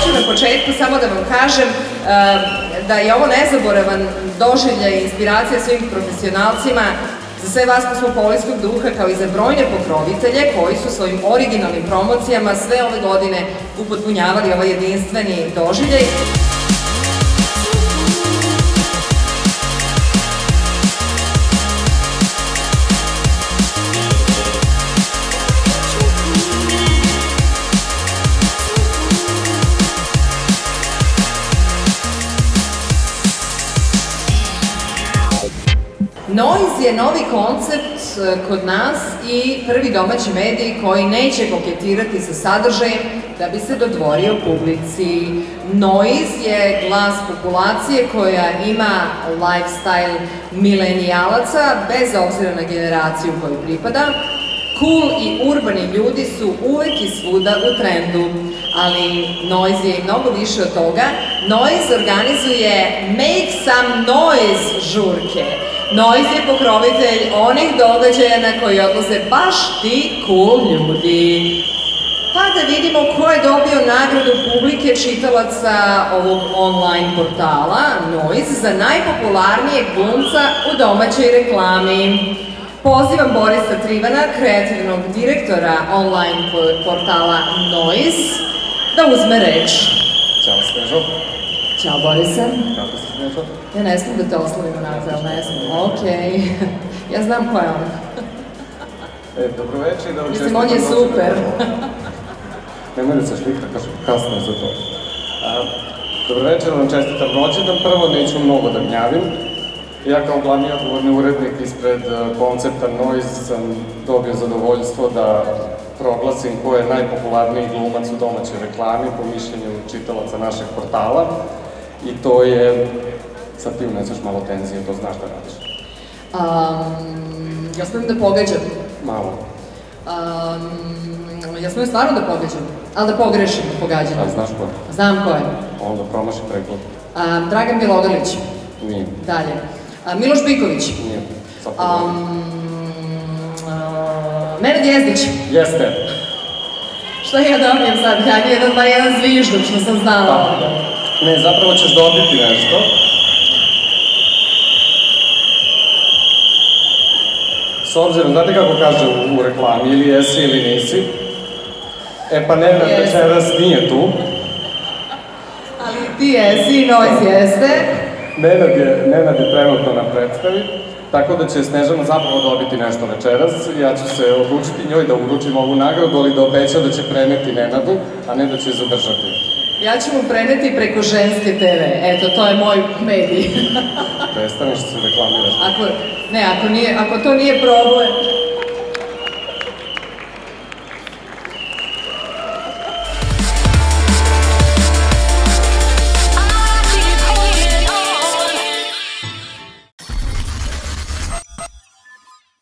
hoću na početku samo da vam kažem da je ovo nezaboravan doživljaj i inspiracija svim profesionalcima, za sve vas kosmopolitskog duha, kao i za brojne pokrovitelje koji su svojim originalnim promocijama sve ove godine upotpunjavali ovaj jedinstveni doživljaj. Noise je novi koncept kod nas i prvi domaći medij koji neće koketirati sa sadržajem da bi se dodvorio publici. Noise je glas populacije koja ima lifestyle milenijalaca, bez obzira na generaciju koju pripada. Cool i urbani ljudi su uvek i svuda u trendu, ali Noise je i mnogo više od toga. Noise organizuje Make Some Noise žurke. Noise je pokrovitelj onih događaja na koji odlaze baš ti cool ljudi. Pa da vidimo ko je dobio nagradu publike čitalaca ovog online portala Noise za najpopularnijeg glumca u domaćoj reklami. Pozivam Borisa Trivana, kreativnog direktora online portala Noise, da uzme reč. Ćao Snežo. Ćao Borise. Kako si Snežo? Ja ne smijem da te oslovim onako, ali ne smijem. Okej. Ja znam ko je on. Dobro večer i da vam čestitam. Mislim, on je super. Nemoj da se šlika, kasno je za to. Dobro večer, da vam čestitam rođendan. Prvo, neću mnogo da gnjavim. Ja kao glavni odgovorni urednik ispred koncepta Noise sam dobio zadovoljstvo da proglasim ko je najpopularniji glumac u domaćoj reklami po mišljenju čitalaca našeg portala. I to je... Sad ti uneseš malo tenzije, to znaš da radiš. Ja smijem da pogađam. Malo. Ja smijem stvarno da pogađam, ali da pogrešim u pogađanju. A znaš ko je? Znam ko je. Onda promaši pregled. Dragan Bjelogrlić. Nije. Dalje. Miloš Biković. Nije. Nenad Jezdić. Jeste. Šta ja dobijem sad? Jedan zvižduk što sam znala. Ne, zapravo ćeš dobiti nešto. S obzirom, znate kako kaže u reklami, ili jesi ili nisi. E pa Nenad večeras nije tu. Ali ti jesi i Noise jeste. Nenad je trenutno na predstavi, tako da će Snežana zapravo dobiti nešto večeras. Ja ću se odlučiti njoj da uručim ovu nagradu, ali da obeća da će preneti Nenadu, a ne da će je zadržati. Ja ću mu preneti preko Ženske TV, eto, to je moj medij. Prestaneš se reklamiraš. Ako to nije problem.